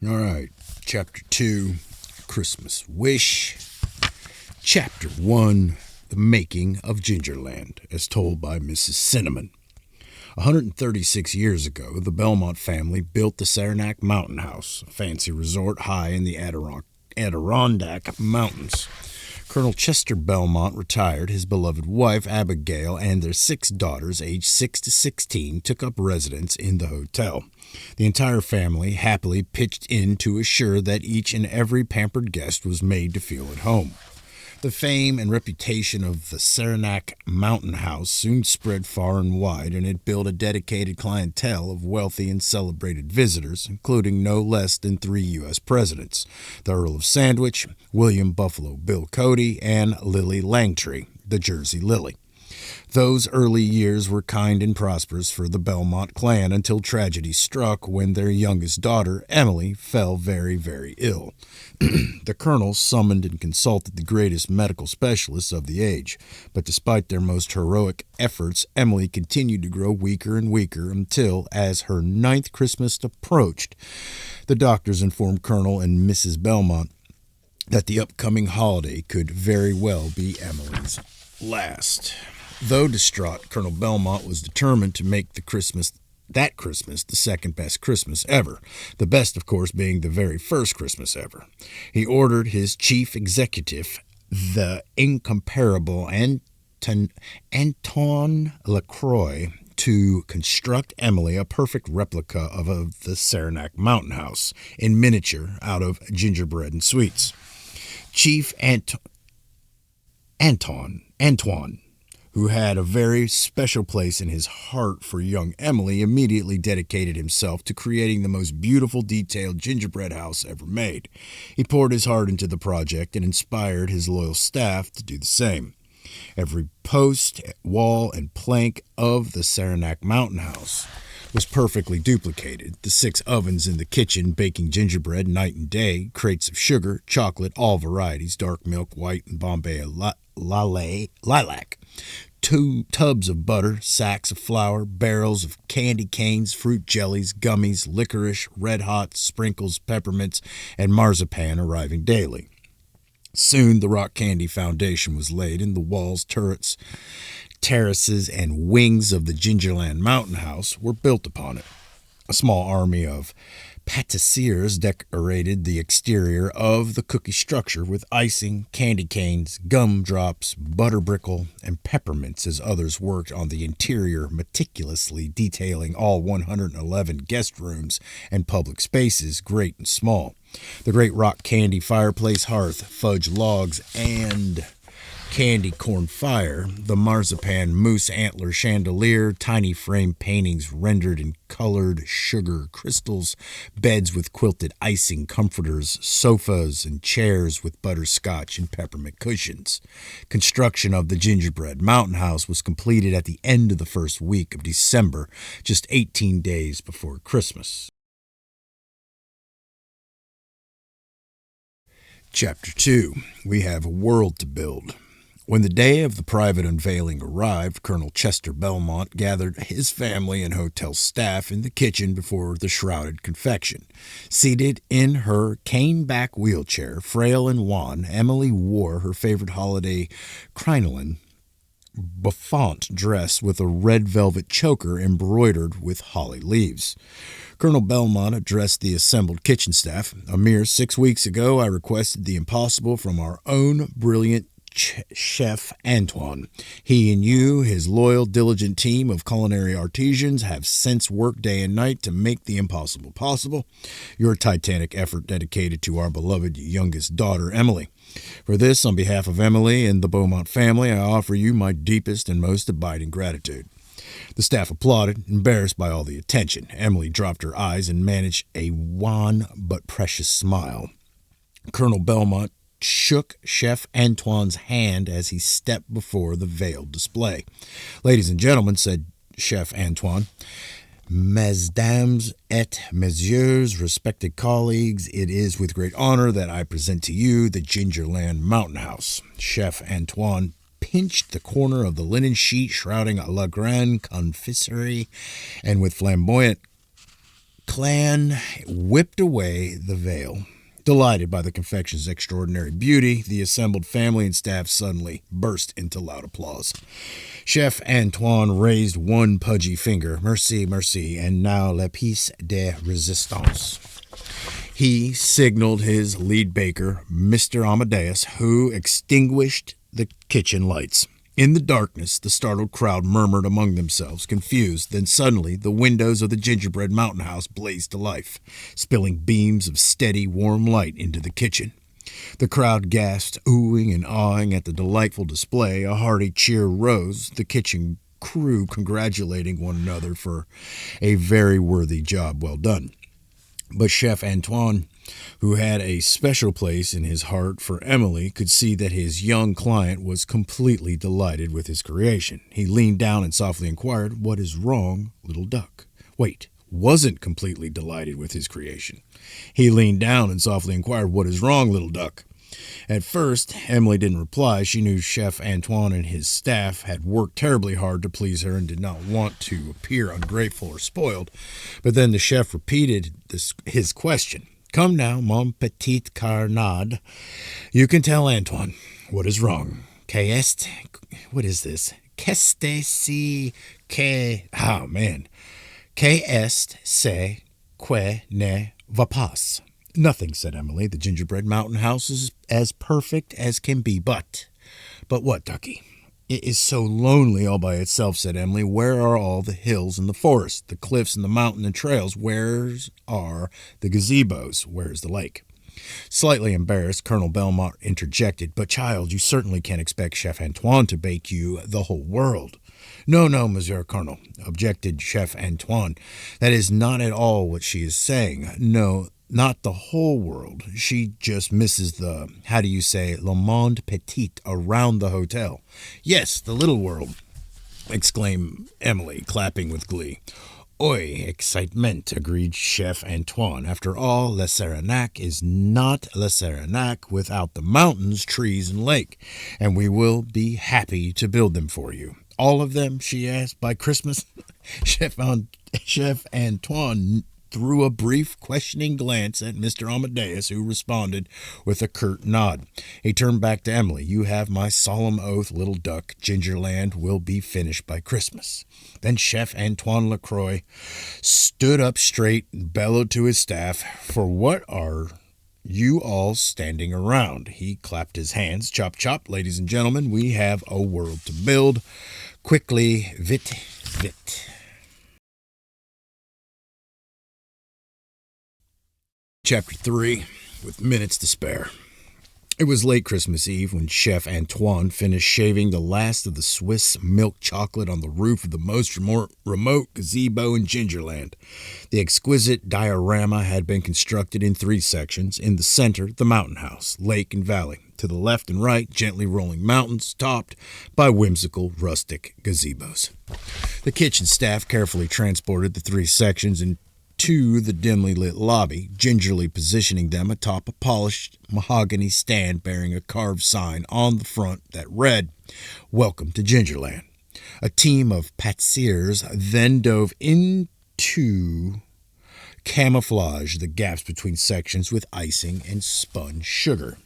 All right, Chapter 2, Christmas Wish. Chapter 1, The Making of Gingerland, as told by Mrs. Cinnamon. 136 years ago, the Belmont family built the Saranac Mountain House, a fancy resort high in the Adirondack Mountains. Colonel Chester Belmont retired. His beloved wife, Abigail, and their 6 daughters, aged 6 to 16, took up residence in the hotel. The entire family happily pitched in to assure that each and every pampered guest was made to feel at home. The fame and reputation of the Saranac Mountain House soon spread far and wide, and it built a dedicated clientele of wealthy and celebrated visitors, including no less than 3 U.S. presidents, the Earl of Sandwich, William Buffalo Bill Cody, and Lily Langtry, the Jersey Lily. Those early years were kind and prosperous for the Belmont clan until tragedy struck when their youngest daughter, Emily, fell very, very ill. The colonel summoned and consulted the greatest medical specialists of the age, but despite their most heroic efforts, Emily continued to grow weaker and weaker until, as her 9th Christmas approached, the doctors informed Colonel and Mrs. Belmont that the upcoming holiday could very well be Emily's last. Though distraught, Colonel Belmont was determined to make that Christmas the second best Christmas ever, the best, of course, being the very first Christmas ever. He ordered his chief executive, the incomparable Anton Lacroix, to construct Emily a perfect replica of the Saranac Mountain House, in miniature, out of gingerbread and sweets. Chief Antoine, who had a very special place in his heart for young Emily, immediately dedicated himself to creating the most beautiful, detailed gingerbread house ever made. He poured his heart into the project and inspired his loyal staff to do the same. Every post, wall, and plank of the Saranac Mountain House was perfectly duplicated. The 6 ovens in the kitchen baking gingerbread night and day, crates of sugar, chocolate, all varieties, dark milk, white, and Bombay lilac, 2 tubs of butter, sacks of flour, barrels of candy canes, fruit jellies, gummies, licorice, red hot, sprinkles, peppermints, and marzipan arriving daily. Soon the rock candy foundation was laid, and the walls, turrets, terraces, and wings of the Gingerland Mountain House were built upon it. A small army of patissiers decorated the exterior of the cookie structure with icing, candy canes, gumdrops, butterbrickle, and peppermints, as others worked on the interior, meticulously detailing all 111 guest rooms and public spaces, great and small. The great rock candy fireplace, hearth, fudge logs, and candy corn fire, the marzipan moose antler chandelier, tiny frame paintings rendered in colored sugar crystals, beds with quilted icing, comforters, sofas, and chairs with butterscotch and peppermint cushions. Construction of the gingerbread mountain house was completed at the end of the first week of December, just 18 days before Christmas. Chapter 2. We have a world to build. When the day of the private unveiling arrived, Colonel Chester Belmont gathered his family and hotel staff in the kitchen before the shrouded confection. Seated in her cane-back wheelchair, frail and wan, Emily wore her favorite holiday crinoline bouffant dress with a red velvet choker embroidered with holly leaves. Colonel Belmont addressed the assembled kitchen staff. A mere 6 weeks ago, I requested the impossible from our own brilliant Chef Antoine. He and you, his loyal, diligent team of culinary artisans, have since worked day and night to make the impossible possible. Your titanic effort dedicated to our beloved youngest daughter, Emily. For this, on behalf of Emily and the Beaumont family, I offer you my deepest and most abiding gratitude. The staff applauded, embarrassed by all the attention. Emily dropped her eyes and managed a wan but precious smile. Colonel Belmont shook Chef Antoine's hand as he stepped before the veiled display. Ladies and gentlemen, said Chef Antoine, Mesdames et Messieurs, respected colleagues, it is with great honor that I present to you the Gingerland Mountain House. Chef Antoine pinched the corner of the linen sheet shrouding La Grande Confiserie, and with flamboyant clan whipped away the veil. Delighted by the confection's extraordinary beauty, the assembled family and staff suddenly burst into loud applause. Chef Antoine raised one pudgy finger, merci, merci, and now la pièce de résistance. He signaled his lead baker, Mr. Amadeus, who extinguished the kitchen lights. In the darkness, the startled crowd murmured among themselves, confused. Then suddenly, the windows of the gingerbread mountain house blazed to life, spilling beams of steady, warm light into the kitchen. The crowd gasped, oohing and awing at the delightful display. A hearty cheer rose, the kitchen crew congratulating one another for a very worthy job well done. But Chef Antoine, who had a special place in his heart for Emily, could see that his young client was completely delighted with his creation. He leaned down and softly inquired, "What is wrong, little duck?" Wait, wasn't completely delighted with his creation. He leaned down and softly inquired, "What is wrong, little duck?" At first, Emily didn't reply. She knew Chef Antoine and his staff had worked terribly hard to please her and did not want to appear ungrateful or spoiled. But then the chef repeated his question. "Come now, mon petit carnade. You can tell Antoine what is wrong. Qu'est-ce? What is this? Qu'est-ce si que... Oh, man. Qu'est-ce c'est que ne va pas?" "Nothing," said Emily. "The gingerbread mountain house is as perfect as can be, but what, Ducky?" "It is so lonely all by itself," said Emily. "Where are all the hills and the forest, the cliffs and the mountain and trails? Where are the gazebos? Where is the lake?" Slightly embarrassed, Colonel Belmont interjected, "But, child, you certainly can't expect Chef Antoine to bake you the whole world." No, Monsieur Colonel," objected Chef Antoine. "That is not at all what she is saying. No, not the whole world. She just misses the, how do you say, le monde petit around the hotel." "Yes, the little world," exclaimed Emily, clapping with glee. "Oi, excitement," agreed Chef Antoine. "After all, Le Saranac is not Le Saranac without the mountains, trees, and lake, and we will be happy to build them for you." "All of them?" she asked. "By Christmas?" Chef Antoine threw a brief, questioning glance at Mr. Amadeus, who responded with a curt nod. He turned back to Emily. "You have my solemn oath, little duck. Gingerland will be finished by Christmas." Then Chef Antoine Lacroix stood up straight and bellowed to his staff, "For what are you all standing around?" He clapped his hands. "Chop, chop, ladies and gentlemen, we have a world to build. Quickly, vite, vite." Chapter 3, with minutes to spare. It was late Christmas Eve when Chef Antoine finished shaving the last of the Swiss milk chocolate on the roof of the most remote gazebo in Gingerland. The exquisite diorama had been constructed in 3 sections. In the center, the mountain house, lake and valley. To the left and right, gently rolling mountains, topped by whimsical rustic gazebos. The kitchen staff carefully transported the 3 sections into the dimly lit lobby, gingerly positioning them atop a polished mahogany stand bearing a carved sign on the front that read, "Welcome to Gingerland." A team of patissiers then dove into camouflage the gaps between sections with icing and spun sugar.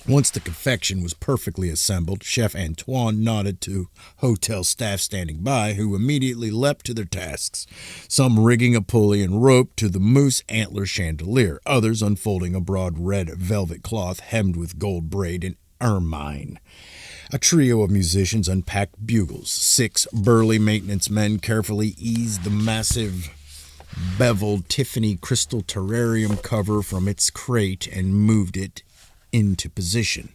Once the confection was perfectly assembled, Chef Antoine nodded to hotel staff standing by, who immediately leapt to their tasks, some rigging a pulley and rope to the moose antler chandelier, others unfolding a broad red velvet cloth hemmed with gold braid and ermine. A trio of musicians unpacked bugles. 6 burly maintenance men carefully eased the massive beveled Tiffany crystal terrarium cover from its crate and moved it into position.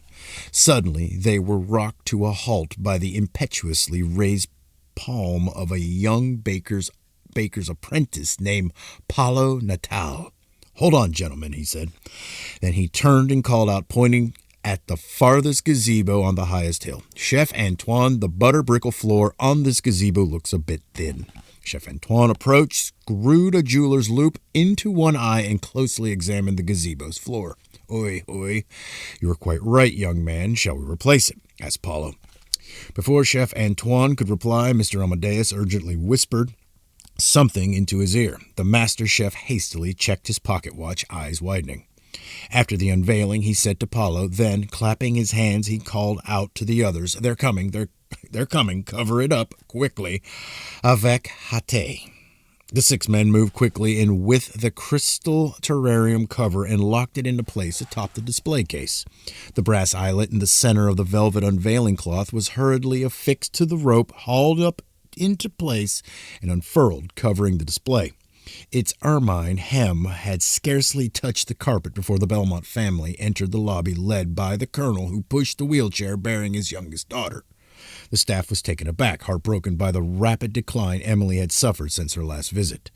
Suddenly, they were rocked to a halt by the impetuously raised palm of a young baker's apprentice named Paulo Natal. "Hold on, gentlemen," he said. Then he turned and called out, pointing at the farthest gazebo on the highest hill. "Chef Antoine, the butter brickle floor on this gazebo looks a bit thin." Chef Antoine approached, screwed a jeweler's loop into one eye, and closely examined the gazebo's floor. "Oi, you are quite right, young man. Shall we replace it?" asked Paulo. Before Chef Antoine could reply, Mr. Amadeus urgently whispered, something into his ear. The master chef hastily checked his pocket watch, eyes widening. After the unveiling, he said to Paulo, then, clapping his hands, he called out to the others, they're coming, they're coming, cover it up, quickly, avec hâte. The 6 men moved quickly in with the crystal terrarium cover and locked it into place atop the display case. The brass eyelet in the center of the velvet unveiling cloth was hurriedly affixed to the rope, hauled up into place, and unfurled, covering the display. Its ermine hem had scarcely touched the carpet before the Belmont family entered the lobby, led by the colonel, who pushed the wheelchair bearing his youngest daughter. The staff was taken aback, heartbroken by the rapid decline Emily had suffered since her last visit.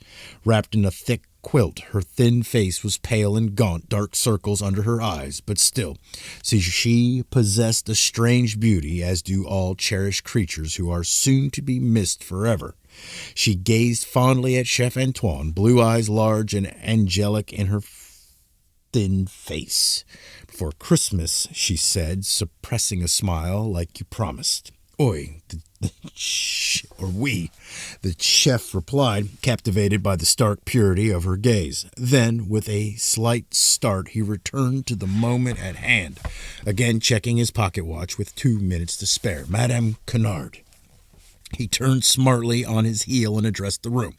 Wrapped in a thick quilt, her thin face was pale and gaunt, dark circles under her eyes, but still, she possessed a strange beauty, as do all cherished creatures who are soon to be missed forever. She gazed fondly at Chef Antoine, blue eyes large and angelic in her thin face. "For Christmas," she said, suppressing a smile, "like you promised." "Oi, the chef replied, captivated by the stark purity of her gaze. Then, with a slight start, he returned to the moment at hand, again checking his pocket watch with 2 minutes to spare. "Madame Kennard." He turned smartly on his heel and addressed the room.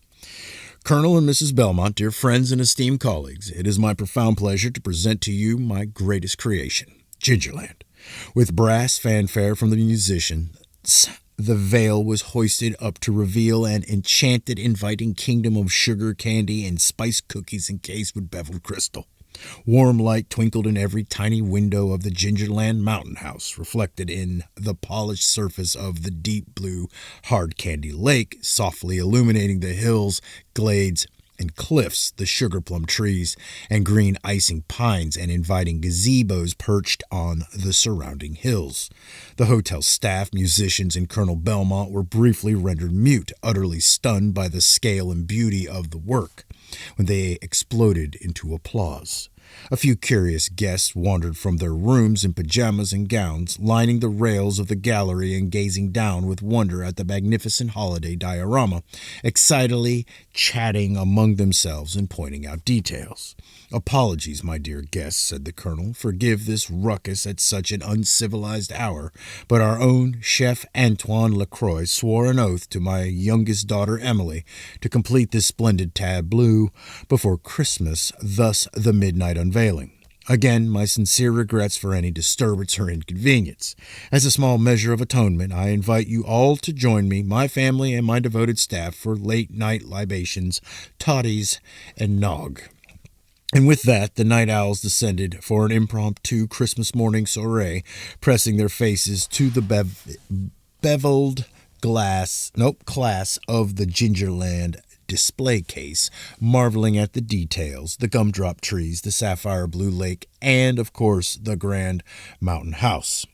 "Colonel and Mrs. Belmont, dear friends and esteemed colleagues, it is my profound pleasure to present to you my greatest creation, Gingerland." With brass fanfare from the musicians, the veil was hoisted up to reveal an enchanted, inviting kingdom of sugar candy and spice cookies encased with beveled crystal. Warm light twinkled in every tiny window of the Gingerland mountain house, reflected in the polished surface of the deep blue hard candy lake, softly illuminating the hills, glades, and cliffs, the sugar plum trees, and green icing pines and inviting gazebos perched on the surrounding hills. The hotel staff, musicians, and Colonel Belmont were briefly rendered mute, utterly stunned by the scale and beauty of the work, when they exploded into applause. A few curious guests wandered from their rooms in pajamas and gowns, lining the rails of the gallery and gazing down with wonder at the magnificent holiday diorama, excitedly chatting among themselves and pointing out details. "Apologies, my dear guests," said the colonel. "Forgive this ruckus at such an uncivilized hour, but our own Chef Antoine Lacroix swore an oath to my youngest daughter Emily to complete this splendid tableau before Christmas, thus the midnight unveiling. Again, my sincere regrets for any disturbance or inconvenience. As a small measure of atonement, I invite you all to join me, my family, and my devoted staff for late-night libations, toddies, and nog." And with that, the night owls descended for an impromptu Christmas morning soiree, pressing their faces to the beveled class of the Gingerland display case, marveling at the details, the gumdrop trees, the sapphire blue lake, and, of course, the grand mountain house.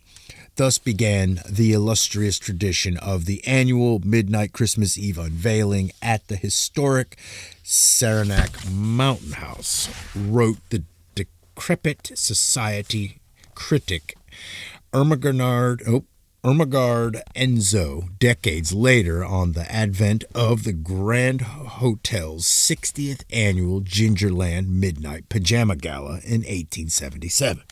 Thus began the illustrious tradition of the annual midnight Christmas Eve unveiling at the historic Saranac Mountain House, wrote the decrepit society critic Ermengarde Enzo decades later on the advent of the Grand Hotel's 60th annual Gingerland Midnight Pajama Gala in 1877.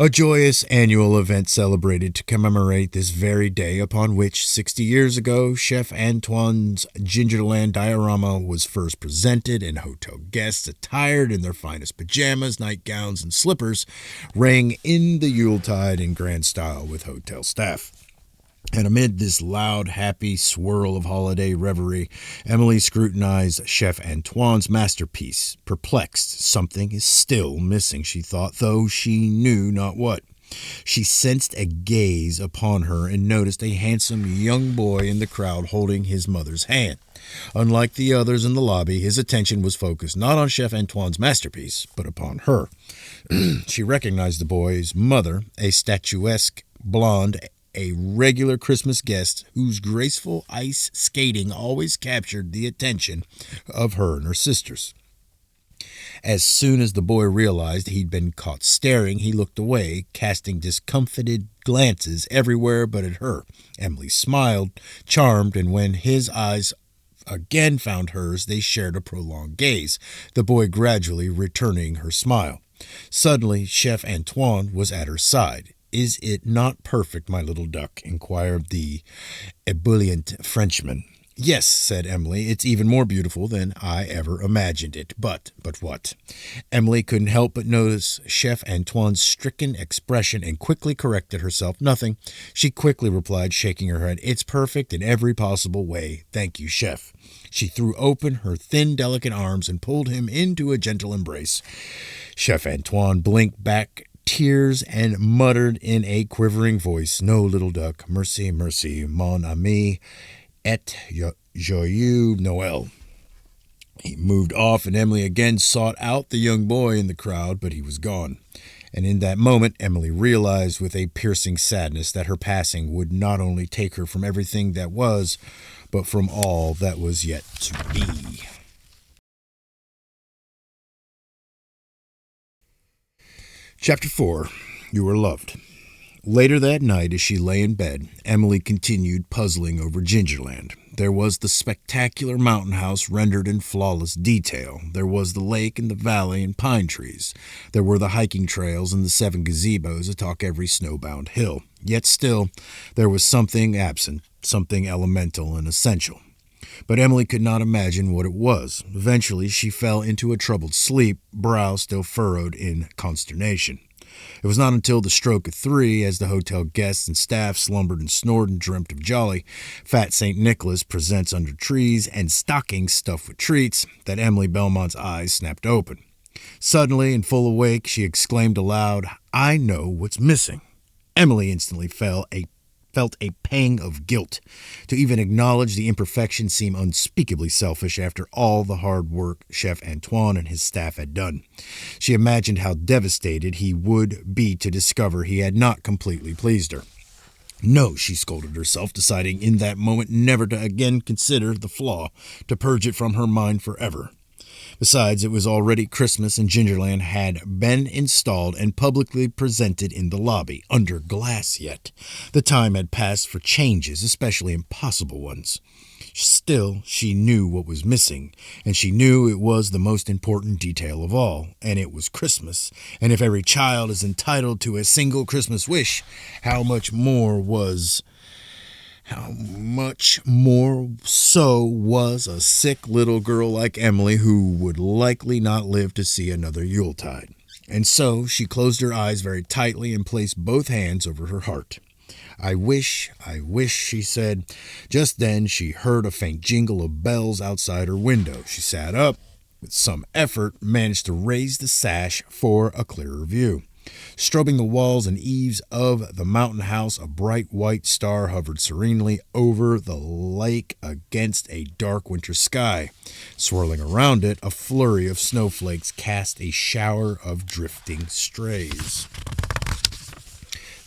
A joyous annual event celebrated to commemorate this very day upon which, 60 years ago, Chef Antoine's Gingerland diorama was first presented, and hotel guests, attired in their finest pajamas, nightgowns, and slippers, rang in the Yuletide in grand style with hotel staff. And amid this loud, happy swirl of holiday revelry, Emily scrutinized Chef Antoine's masterpiece. Perplexed, something is still missing, she thought, though she knew not what. She sensed a gaze upon her and noticed a handsome young boy in the crowd holding his mother's hand. Unlike the others in the lobby, his attention was focused not on Chef Antoine's masterpiece, but upon her. She recognized the boy's mother, a statuesque blonde, a regular Christmas guest whose graceful ice skating always captured the attention of her and her sisters. As soon as the boy realized he'd been caught staring, he looked away, casting discomfited glances everywhere but at her. Emily smiled, charmed, and when his eyes again found hers, they shared a prolonged gaze, the boy gradually returning her smile. Suddenly, Chef Antoine was at her side. "Is it not perfect, my little duck?" inquired the ebullient Frenchman. "Yes," said Emily, "it's even more beautiful than I ever imagined it. But what?" Emily couldn't help but notice Chef Antoine's stricken expression and quickly corrected herself. "Nothing," she quickly replied, shaking her head. "It's perfect in every possible way. Thank you, Chef." She threw open her thin, delicate arms and pulled him into a gentle embrace. Chef Antoine blinked back tears and muttered in a quivering voice, "No, little duck. Merci, merci, mon ami. Et joyeux Noël." He moved off, and Emily again sought out the young boy in the crowd, but he was gone. And in that moment, Emily realized with a piercing sadness that her passing would not only take her from everything that was, but from all that was yet to be. Chapter 4. You Are Loved. Later that night, as she lay in bed, Emily continued puzzling over Gingerland. There was the spectacular mountain house rendered in flawless detail. There was the lake and the valley and pine trees. There were the hiking trails and the 7 gazebos atop every snowbound hill. Yet still, there was something absent, something elemental and essential. But Emily could not imagine what it was. Eventually, she fell into a troubled sleep, brow still furrowed in consternation. It was not until the stroke of 3, as the hotel guests and staff slumbered and snored and dreamt of jolly, fat St. Nicholas presents under trees and stockings stuffed with treats, that Emily Belmont's eyes snapped open. Suddenly, and full awake, she exclaimed aloud, "I know what's missing." Emily instantly felt a pang of guilt. To even acknowledge the imperfection seemed unspeakably selfish after all the hard work Chef Antoine and his staff had done. She imagined how devastated he would be to discover he had not completely pleased her. "No," she scolded herself, deciding in that moment never to again consider the flaw, to purge it from her mind forever. Besides, it was already Christmas, and Gingerland had been installed and publicly presented in the lobby, under glass yet. The time had passed for changes, especially impossible ones. Still, she knew what was missing, and she knew it was the most important detail of all, and it was Christmas. And if every child is entitled to a single Christmas wish, how much more so was a sick little girl like Emily, who would likely not live to see another Yuletide. And so she closed her eyes very tightly and placed both hands over her heart. I wish, she said. Just then she heard a faint jingle of bells outside her window. She sat up, with some effort, managed to raise the sash for a clearer view. Strobing the walls and eaves of the mountain house, a bright white star hovered serenely over the lake against a dark winter sky. Swirling around it, a flurry of snowflakes cast a shower of drifting strays.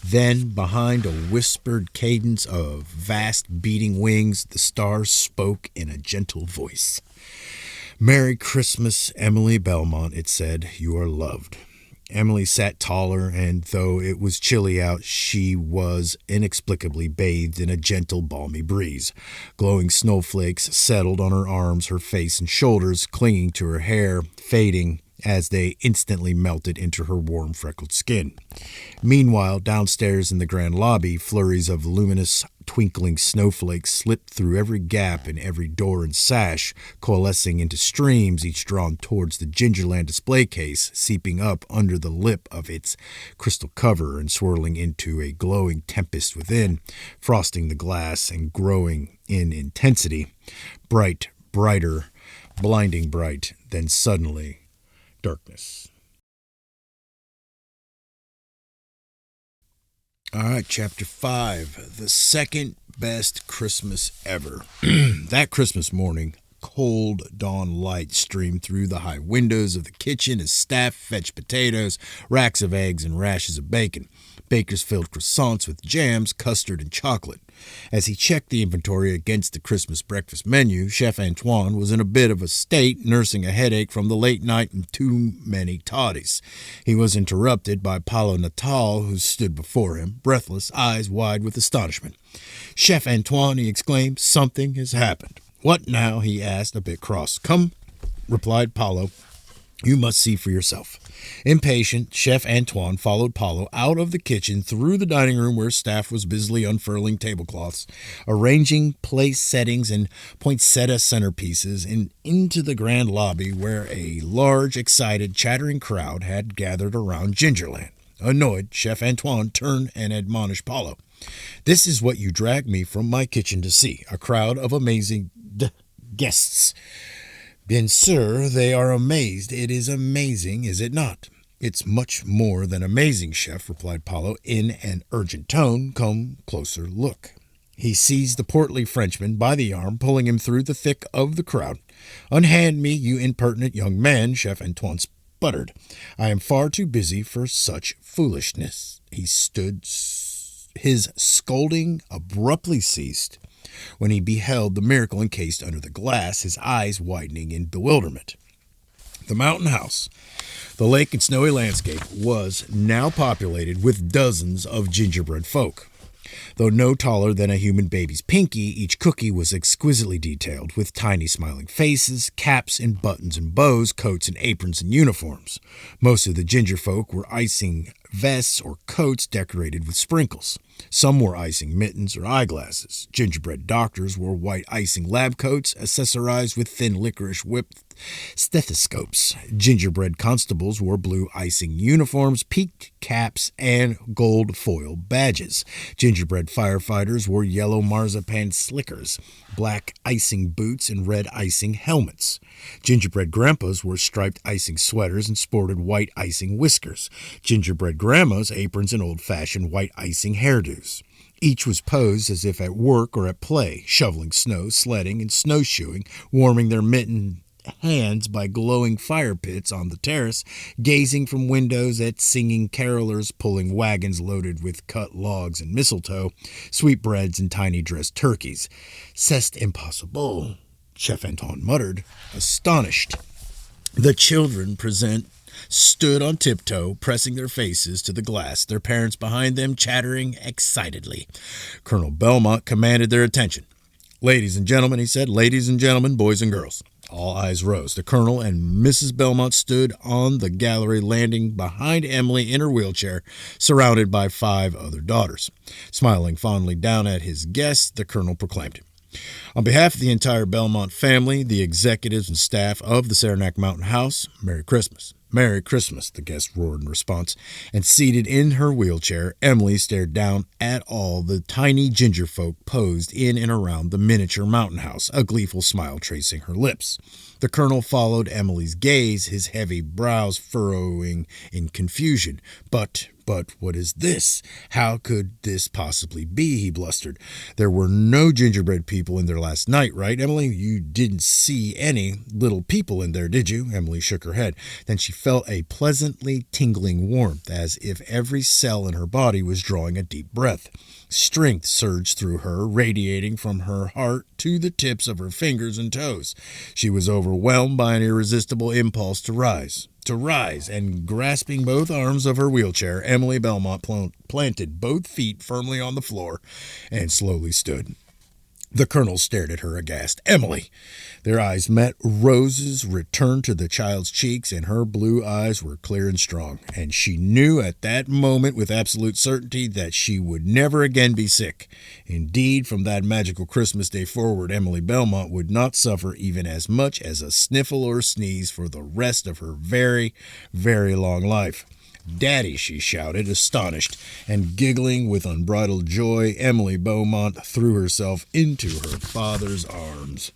Then, behind a whispered cadence of vast beating wings, the stars spoke in a gentle voice. "Merry Christmas, Emily Belmont," it said. "You are loved." Emily sat taller, and though it was chilly out, she was inexplicably bathed in a gentle, balmy breeze. Glowing snowflakes settled on her arms, her face, and shoulders, clinging to her hair, fading as they instantly melted into her warm, freckled skin. Meanwhile, downstairs in the grand lobby, flurries of luminous, twinkling snowflakes slipped through every gap in every door and sash, coalescing into streams, each drawn towards the Gingerland display case, seeping up under the lip of its crystal cover and swirling into a glowing tempest within, frosting the glass and growing in intensity. Bright, brighter, blinding bright, then suddenly darkness. All right, Chapter 5, the second best Christmas ever. That Christmas morning, cold dawn light streamed through the high windows of the kitchen as staff fetched potatoes, racks of eggs, and rashers of bacon. Bakers filled croissants with jams, custard, and chocolate. As he checked the inventory against the Christmas breakfast menu, Chef Antoine was in a bit of a state, nursing a headache from the late night and too many toddies. He was interrupted by Paolo Natal, who stood before him, breathless, eyes wide with astonishment. "Chef Antoine," he exclaimed, "something has happened." "What now?" he asked, a bit cross. "Come," replied Paulo. "You must see for yourself." Impatient, Chef Antoine followed Paulo out of the kitchen through the dining room where staff was busily unfurling tablecloths, arranging place settings and poinsettia centerpieces, and into the grand lobby where a large, excited, chattering crowd had gathered around Gingerland. Annoyed, Chef Antoine turned and admonished Paulo. "This is what you dragged me from my kitchen to see, a crowd of amazing guests. Bien sûr, they are amazed. It is amazing, is it not?" "It's much more than amazing, chef," replied Paulo in an urgent tone. "Come closer, look." He seized the portly Frenchman by the arm, pulling him through the thick of the crowd. "Unhand me, you impertinent young man," Chef Antoine sputtered. "I am far too busy for such foolishness." He stood. His scolding abruptly ceased when he beheld the miracle encased under the glass, his eyes widening in bewilderment. The mountain house, the lake and snowy landscape, was now populated with dozens of gingerbread folk. Though no taller than a human baby's pinky, each cookie was exquisitely detailed, with tiny smiling faces, caps and buttons and bows, coats and aprons and uniforms. Most of the ginger folk were icing vests or coats decorated with sprinkles. Some wore icing mittens or eyeglasses. Gingerbread doctors wore white icing lab coats, accessorized with thin licorice whipped stethoscopes. Gingerbread constables wore blue icing uniforms, peaked caps, and gold foil badges. Gingerbread firefighters wore yellow marzipan slickers, black icing boots, and red icing helmets. Gingerbread grandpas wore striped icing sweaters and sported white icing whiskers. Gingerbread grandmas, aprons, and old-fashioned white icing hairdos. Each was posed as if at work or at play, shoveling snow, sledding, and snowshoeing, warming their mittened hands by glowing fire pits on the terrace, gazing from windows at singing carolers pulling wagons loaded with cut logs and mistletoe, sweetbreads, and tiny dressed turkeys. "C'est impossible," Chef Antoine muttered, astonished. The children present stood on tiptoe, pressing their faces to the glass, their parents behind them chattering excitedly. Colonel Belmont commanded their attention. "Ladies and gentlemen," he said, "ladies and gentlemen, boys and girls." All eyes rose. The Colonel and Mrs. Belmont stood on the gallery landing behind Emily in her wheelchair, surrounded by 5 other daughters. Smiling fondly down at his guests, the Colonel proclaimed, "On behalf of the entire Belmont family, the executives and staff of the Saranac Mountain House, Merry Christmas." "Merry Christmas," the guest roared in response, and seated in her wheelchair, Emily stared down at all the tiny ginger folk posed in and around the miniature mountain house, a gleeful smile tracing her lips. The Colonel followed Emily's gaze, his heavy brows furrowing in confusion. But what is this? How could this possibly be?" he blustered. "There were no gingerbread people in there last night, right, Emily? You didn't see any little people in there, did you?" Emily shook her head. Then she felt a pleasantly tingling warmth, as if every cell in her body was drawing a deep breath. Strength surged through her, radiating from her heart to the tips of her fingers and toes. She was overwhelmed by an irresistible impulse to rise, and grasping both arms of her wheelchair, Emily Belmont planted both feet firmly on the floor and slowly stood. The Colonel stared at her aghast. "Emily!" Their eyes met. Roses returned to the child's cheeks, and her blue eyes were clear and strong. And she knew at that moment with absolute certainty that she would never again be sick. Indeed, from that magical Christmas Day forward, Emily Belmont would not suffer even as much as a sniffle or sneeze for the rest of her very, very long life. "Daddy!" she shouted, astonished, and giggling with unbridled joy, Emily Beaumont threw herself into her father's arms.